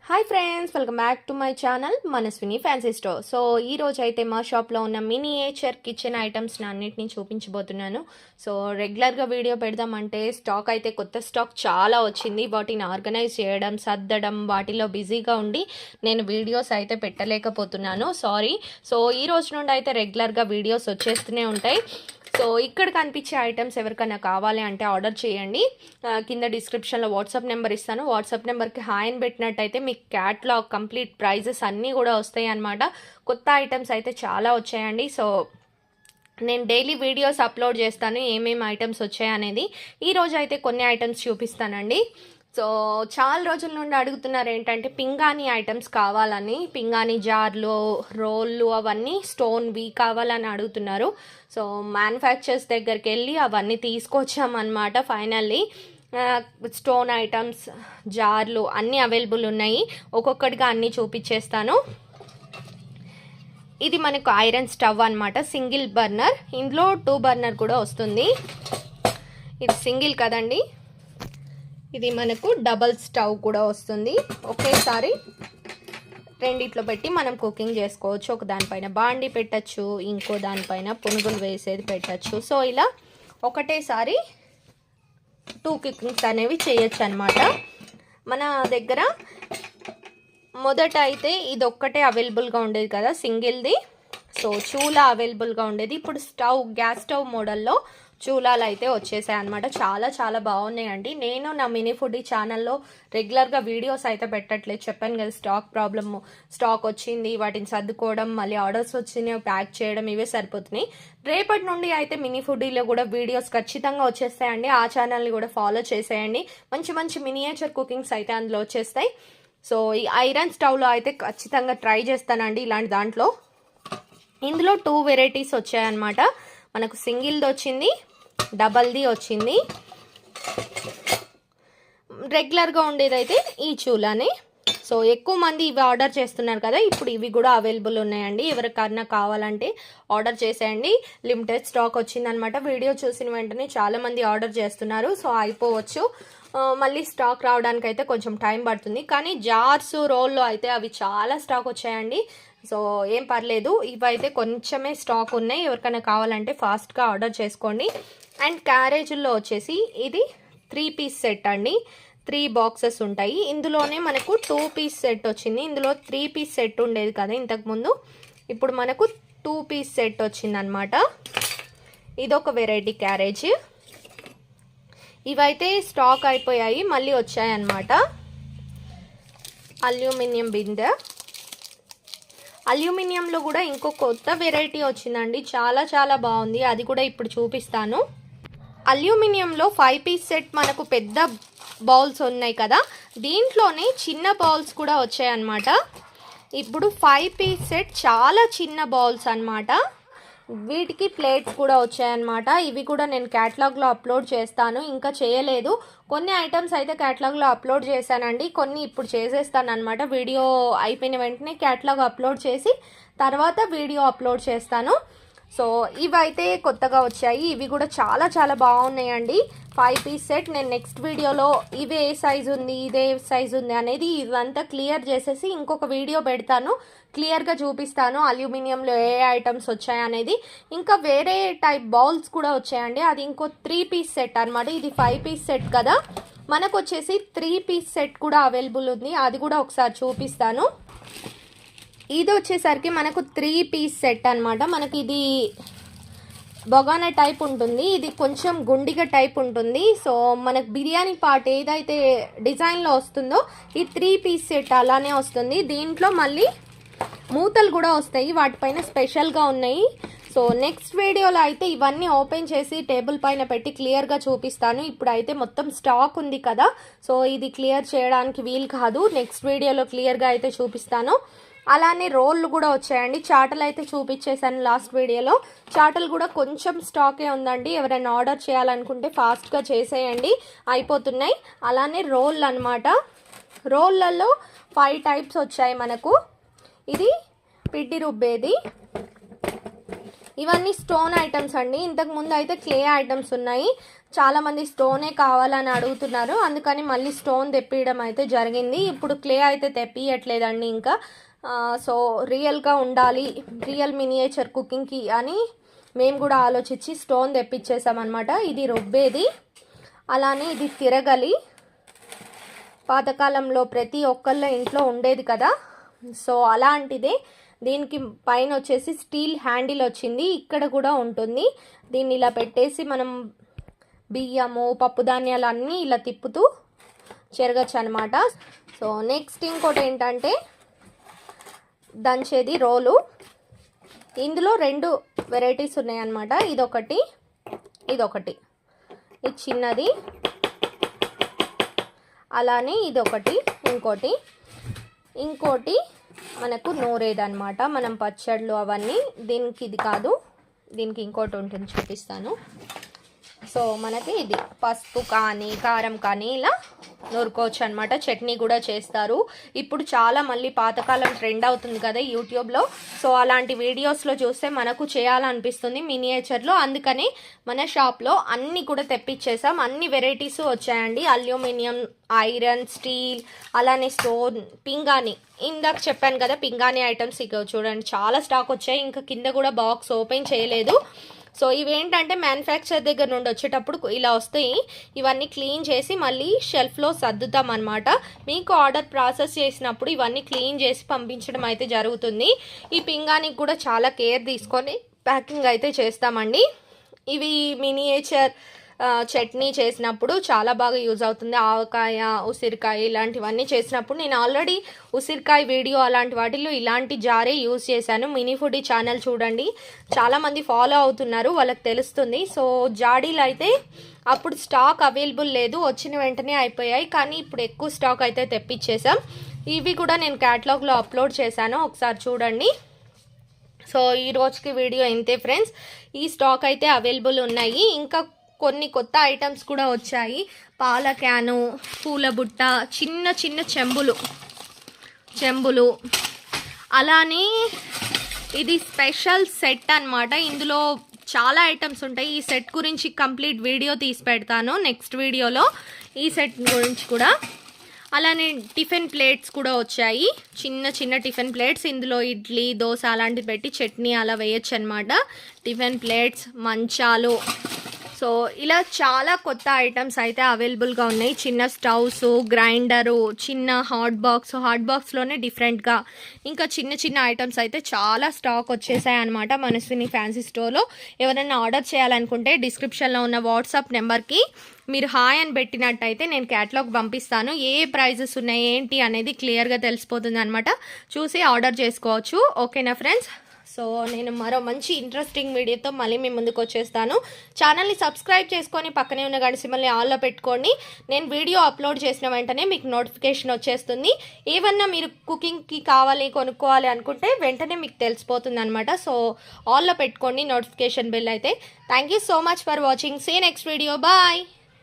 Hi friends, welcome back to my channel Manaswini fancy store. So ఈ రోజు అయితే మా షాప్లో ఉన్న మినియేచర్ కిచెన్ ఐటమ్స్ని అన్నిటిని చూపించబోతున్నాను. సో రెగ్యులర్గా వీడియో పెడదామంటే స్టాక్ అయితే కొత్త స్టాక్ చాలా వచ్చింది. వాటిని ఆర్గనైజ్ చేయడం, సర్దడం, వాటిలో బిజీగా ఉండి నేను వీడియోస్ అయితే పెట్టలేకపోతున్నాను, సారీ. సో ఈ రోజు నుండి అయితే రెగ్యులర్గా వీడియోస్ వచ్చేస్తూనే ఉంటాయి. సో ఇక్కడ కనిపించే ఐటమ్స్ ఎవరికైనా కావాలి అంటే ఆర్డర్ చేయండి. కింద డిస్క్రిప్షన్లో వాట్సాప్ నెంబర్ ఇస్తాను. వాట్సాప్ నెంబర్కి హాయ్ అని పెట్టినట్టయితే మీకు క్యాట్లాగ్ కంప్లీట్ ప్రైజెస్ అన్నీ కూడా వస్తాయి అన్నమాట. కొత్త ఐటమ్స్ అయితే చాలా వచ్చాయండి. సో నేను డైలీ వీడియోస్ అప్లోడ్ చేస్తాను ఏమేమి ఐటమ్స్ వచ్చాయి అనేది. ఈరోజు అయితే కొన్ని ఐటమ్స్ చూపిస్తానండి. సో చాలా రోజుల నుండి అడుగుతున్నారు ఏంటంటే పింగాణి ఐటమ్స్ కావాలని, పింగాణి జార్లు, రోళ్ళు అవన్నీ స్టోన్వి కావాలని అడుగుతున్నారు. సో మ్యానుఫ్యాక్చర్స్ దగ్గరికి వెళ్ళి అవన్నీ తీసుకొచ్చామన్నమాట. ఫైనల్లీ స్టోన్ ఐటమ్స్, జార్లు అన్నీ అవైలబుల్ ఉన్నాయి. ఒక్కొక్కటిగా అన్నీ చూపించేస్తాను. ఇది మనకు ఐరన్ స్టవ్ అన్నమాట, సింగిల్ బర్నర్. ఇందులో 2 బర్నర్ కూడా వస్తుంది. ఇది సింగిల్ కదండి, ఇది మనకు డబల్ స్టవ్ కూడా వస్తుంది. ఒకేసారి రెండిట్లో పెట్టి మనం కుకింగ్ చేసుకోవచ్చు. ఒక దానిపైన బాండి పెట్టచ్చు, ఇంకో దానిపైన పునుగులు వేసేది పెట్టచ్చు. సో ఇలా ఒకటేసారి 2 కుకింగ్స్ అనేవి చేయొచ్చు అనమాట. మన దగ్గర మొదట అయితే ఇది ఒక్కటే అవైలబుల్గా ఉండేది కదా సింగిల్ది. సో చూలా అవైలబుల్గా ఉండేది. ఇప్పుడు గ్యాస్ స్టవ్ మోడల్లో చూలాలు అయితే వచ్చేసాయి అనమాట. చాలా చాలా బాగున్నాయండి. నేను నా మినీ ఫుడ్ ఛానల్లో రెగ్యులర్గా వీడియోస్ అయితే పెట్టట్లేదు, చెప్పాను కదా స్టాక్ ప్రాబ్లమ్. స్టాక్ వచ్చింది, వాటిని సర్దుకోవడం, మళ్ళీ ఆర్డర్స్ వచ్చినాయి ప్యాక్ చేయడం, ఇవే సరిపోతున్నాయి. రేపటి నుండి అయితే మినీ ఫుడ్లో కూడా వీడియోస్ ఖచ్చితంగా వచ్చేస్తాయండి. ఆ ఛానల్ని కూడా ఫాలో చేసేయండి. మంచి మంచి మినియేచర్ కుకింగ్స్ అయితే అందులో వచ్చేస్తాయి. సో ఈ ఐరన్ స్టవ్లో అయితే ఖచ్చితంగా ట్రై చేస్తానండి ఇలాంటి దాంట్లో. ఇందులో 2 వెరైటీస్ వచ్చాయన్నమాట. మనకు సింగిల్ది వచ్చింది, డబల్ది వచ్చింది. రెగ్యులర్గా ఉండేదైతే ఈ చూలానే. సో ఎక్కువ మంది ఇవి ఆర్డర్ చేస్తున్నారు కదా, ఇప్పుడు ఇవి కూడా అవైలబుల్ ఉన్నాయండి. ఎవరికన్నా కావాలంటే ఆర్డర్ చేసేయండి. లిమిటెడ్ స్టాక్ వచ్చిందనమాట. వీడియో చూసిన వెంటనే చాలామంది ఆర్డర్ చేస్తున్నారు. సో అయిపోవచ్చు, మళ్ళీ స్టాక్ రావడానికి అయితే కొంచెం టైం పడుతుంది. కానీ జార్స్, రోల్లో అయితే అవి చాలా స్టాక్ వచ్చాయండి. సో ఏం పర్లేదు, ఇవైతే కొంచెమే స్టాక్ ఉన్నాయి. ఎవరికైనా కావాలంటే ఫాస్ట్గా ఆర్డర్ చేసుకోండి. అండ్ క్యారేజీల్లో వచ్చేసి ఇది 3 పీస్ సెట్ అండి. 3 బాక్సెస్ ఉంటాయి. ఇందులోనే మనకు 2 పీస్ సెట్ వచ్చింది. ఇందులో 3 పీస్ సెట్ ఉండేది కదా ఇంతకుముందు, ఇప్పుడు మనకు 2 పీస్ సెట్ వచ్చిందనమాట. ఇదొక వెరైటీ క్యారేజ్. ఇవైతే స్టాక్ అయిపోయాయి, మళ్ళీ వచ్చాయన్నమాట. అల్యూమినియం బిందె. అల్యూమినియంలో కూడా ఇంకో కొత్త వెరైటీ వచ్చిందండి, చాలా చాలా బాగుంది. అది కూడా ఇప్పుడు చూపిస్తాను. అల్యూమినియంలో 5 పీస్ సెట్ మనకు పెద్ద బౌల్స్ ఉన్నాయి కదా, దీంట్లోనే చిన్న బౌల్స్ కూడా వచ్చాయన్నమాట. ఇప్పుడు 5 పీస్ సెట్ చాలా చిన్న బౌల్స్ అన్నమాట. వీటికి ప్లేట్స్ కూడా వచ్చాయన్నమాట. ఇవి కూడా నేను క్యాటలాగ్లో అప్లోడ్ చేస్తాను, ఇంకా చేయలేదు. కొన్ని ఐటమ్స్ అయితే క్యాటలాగ్లో అప్లోడ్ చేశానండి, కొన్ని ఇప్పుడు చేసేస్తాను అనమాట. వీడియో అయిపోయిన వెంటనే క్యాటలాగ్ అప్లోడ్ చేసి తర్వాత వీడియో అప్లోడ్ చేస్తాను. సో ఇవైతే కొత్తగా వచ్చాయి. ఇవి కూడా చాలా చాలా బాగున్నాయండి. 5 పీస్ సెట్. నేను నెక్స్ట్ వీడియోలో ఇవి ఏ సైజు ఉంది, ఇదే సైజు ఉంది అనేది ఇదంతా క్లియర్ చేసేసి ఇంకొక వీడియో పెడతాను, క్లియర్గా చూపిస్తాను అల్యూమినియంలో ఏ ఐటమ్స్ వచ్చాయనేది. ఇంకా వేరే టైప్ బౌల్స్ కూడా వచ్చాయండి. అది ఇంకో 3 పీస్ సెట్ అనమాట. ఇది 5 పీస్ సెట్ కదా, మనకు వచ్చేసి 3 పీస్ సెట్ కూడా అవైలబుల్ ఉంది. అది కూడా ఒకసారి చూపిస్తాను. ఇది వచ్చేసరికి మనకు 3 పీస్ సెట్ అనమాట. మనకి ఇది బొగానా టైప్ ఉంటుంది, ఇది కొంచెం గుండిగా టైప్ ఉంటుంది. సో మనకు బిర్యానీ పార్ట్ ఏదైతే డిజైన్లో వస్తుందో ఈ 3 పీస్ సెట్ అలానే వస్తుంది. దీంట్లో మళ్ళీ మూతలు కూడా వస్తాయి, వాటిపైన స్పెషల్గా ఉన్నాయి. సో నెక్స్ట్ వీడియోలో అయితే ఇవన్నీ ఓపెన్ చేసి టేబుల్ పైన పెట్టి క్లియర్గా చూపిస్తాను. ఇప్పుడైతే మొత్తం స్టాక్ ఉంది కదా, సో ఇది క్లియర్ చేయడానికి వీలు కాదు. నెక్స్ట్ వీడియోలో క్లియర్గా అయితే చూపిస్తాను. అలానే రోళ్ళు కూడా వచ్చాయండి. చాటలు అయితే చూపించేశాను లాస్ట్ వీడియోలో. చాటలు కూడా కొంచెం స్టాకే ఉందండి. ఎవరైనా ఆర్డర్ చేయాలనుకుంటే ఫాస్ట్గా చేసేయండి, అయిపోతున్నాయి. అలానే రోళ్ళు అనమాట. రోళ్ళల్లో 5 టైప్స్ వచ్చాయి మనకు. ఇది పిండి రుబ్బేది, ఇవన్నీ స్టోన్ ఐటమ్స్ అండి. ఇంతకు ముందు అయితే క్లే ఐటమ్స్ ఉన్నాయి. చాలామంది స్టోనే కావాలని అడుగుతున్నారు, అందుకని మళ్ళీ స్టోన్ తెప్పియడం అయితే జరిగింది. ఇప్పుడు క్లే అయితే తెప్పియట్లేదండి ఇంకా. సో రియల్గా ఉండాలి, రియల్ మినియేచర్ కుకింగ్కి అని మేము కూడా ఆలోచించి స్టోన్ తెప్పించేసామన్నమాట. ఇది రుబ్బేది, అలానే ఇది తిరగలి. పాతకాలంలో ప్రతి ఒక్కళ్ళ ఇంట్లో ఉండేది కదా, సో అలాంటిదే. దీనికి పైన వచ్చేసి స్టీల్ హ్యాండిల్ వచ్చింది, ఇక్కడ కూడా ఉంటుంది. దీన్ని ఇలా పెట్టేసి మనం బియ్యము పప్పు ధాన్యాలు అన్నీ ఇలా తిప్పుతూ చెరగచ్చు అనమాట. సో నెక్స్ట్ ఇంకోటి ఏంటంటే దంచేది రోలు. ఇందులో 2 వెరైటీస్ ఉన్నాయన్నమాట. ఇదొకటి, ఇది చిన్నది, అలానే ఇదొకటి. ఇంకోటి మనకు నూరేదన్నమాట, మనం పచ్చళ్ళు అవన్నీ. దీనికి ఇది కాదు, దీనికి ఇంకోటి ఉంటుంది, చూపిస్తాను. సో మనకి ఇది పసుపు కానీ కారం కానీ ఇలా నూరుకోవచ్చు అనమాట. చట్నీ కూడా చేస్తారు. ఇప్పుడు చాలా మళ్ళీ పాతకాలం ట్రెండ్ అవుతుంది కదా యూట్యూబ్లో. సో అలాంటి వీడియోస్లో చూస్తే మనకు చేయాలనిపిస్తుంది మినియేచర్లో. అందుకని మన షాప్లో అన్నీ కూడా తెప్పించేసాం. అన్ని వెరైటీస్ వచ్చాయండి. అల్యూమినియం, ఐరన్, స్టీల్, అలానే స్టోన్, పింగాణి. ఇందాక చెప్పాను కదా పింగాణి ఐటమ్స్. ఇక చూడండి చాలా స్టాక్ వచ్చాయి. ఇంకా కింద కూడా బాక్స్ ఓపెన్ చేయలేదు. సో ఇవేంటంటే మ్యానుఫ్యాక్చర్ దగ్గర నుండి వచ్చేటప్పుడు ఇలా వస్తాయి. ఇవన్నీ క్లీన్ చేసి మళ్ళీ షెల్ఫ్లో సర్దుతాం అనమాట. మీకు ఆర్డర్ ప్రాసెస్ చేసినప్పుడు ఇవన్నీ క్లీన్ చేసి పంపించడం అయితే జరుగుతుంది. ఈ పింగానికి కూడా చాలా కేర్ తీసుకొని ప్యాకింగ్ అయితే చేస్తామండి. ఇవి మినియేచర్ చట్నీ చేసినప్పుడు చాలా బాగా యూజ్ అవుతుంది. ఆవకాయ, ఉసిరికాయ ఇలాంటివన్నీ చేసినప్పుడు నేను ఆల్రెడీ ఉసిరికాయ వీడియో అలాంటి వాటిలో ఇలాంటి జారే యూజ్ చేశాను. మినీ ఫుడీ ఛానల్ చూడండి, చాలామంది ఫాలో అవుతున్నారు, వాళ్ళకి తెలుస్తుంది. సో జాడీలు అయితే అప్పుడు స్టాక్ అవైలబుల్ లేదు, వచ్చిన వెంటనే అయిపోయాయి. కానీ ఇప్పుడు ఎక్కువ స్టాక్ అయితే తెప్పించేసాం. ఇవి కూడా నేను క్యాటలాగ్లో అప్లోడ్ చేశాను, ఒకసారి చూడండి. సో ఈ రోజుకి వీడియో ఇంతే ఫ్రెండ్స్. ఈ స్టాక్ అయితే అవైలబుల్ ఉన్నాయి. ఇంకా కొన్ని కొత్త ఐటమ్స్ కూడా వచ్చాయి. పాల క్యాను, పూల బుట్ట, చిన్న చిన్న చెంబులు, అలానే ఇది స్పెషల్ సెట్ అన్నమాట. ఇందులో చాలా ఐటమ్స్ ఉంటాయి. ఈ సెట్ గురించి కంప్లీట్ వీడియో తీసి పెడతాను నెక్స్ట్ వీడియోలో, ఈ సెట్ గురించి కూడా. అలానే టిఫిన్ ప్లేట్స్ కూడా వచ్చాయి, చిన్న చిన్న టిఫిన్ ప్లేట్స్. ఇందులో ఇడ్లీ, దోశ అలాంటివి పెట్టి చట్నీ అలా వేయచ్చు అనమాట. టిఫిన్ ప్లేట్స్, మంచాలు. సో ఇలా చాలా కొత్త ఐటమ్స్ అయితే అవైలబుల్గా ఉన్నాయి. చిన్న స్టవ్స్, గ్రైండరు, చిన్న హాట్ బాక్స్లోనే డిఫరెంట్గా ఇంకా చిన్న చిన్న ఐటమ్స్ అయితే చాలా స్టాక్ వచ్చేసాయి అనమాట మనస్విని ఫ్యాన్సీ స్టోర్లో. ఎవరైనా ఆర్డర్ చేయాలనుకుంటే డిస్క్రిప్షన్లో ఉన్న వాట్సాప్ నెంబర్కి మీరు హాయ్ అని పెట్టినట్టయితే నేను క్యాటలాగ్ పంపిస్తాను. ఏ ప్రైజెస్ ఉన్నాయి ఏంటి అనేది క్లియర్గా తెలిసిపోతుంది అనమాట. చూసి ఆర్డర్ చేసుకోవచ్చు. ఓకేనా ఫ్రెండ్స్? సో నేను మరో మంచి ఇంట్రెస్టింగ్ వీడియోతో మళ్ళీ మీ ముందుకు వచ్చేస్తాను. ఛానల్ని సబ్స్క్రైబ్ చేసుకొని పక్కనే ఉన్న గంట సింబల్ని ఆల్లో పెట్టుకోండి. నేను వీడియో అప్లోడ్ చేసిన వెంటనే మీకు నోటిఫికేషన్ వచ్చేస్తుంది. ఏమన్నా మీరు కుకింగ్కి కావాలి, కొనుక్కోవాలి అనుకుంటే వెంటనే మీకు తెలిసిపోతుంది అనమాట. సో ఆల్లో పెట్టుకోండి నోటిఫికేషన్ బెల్ అయితే. Thank you so much for watching. See next video. Bye.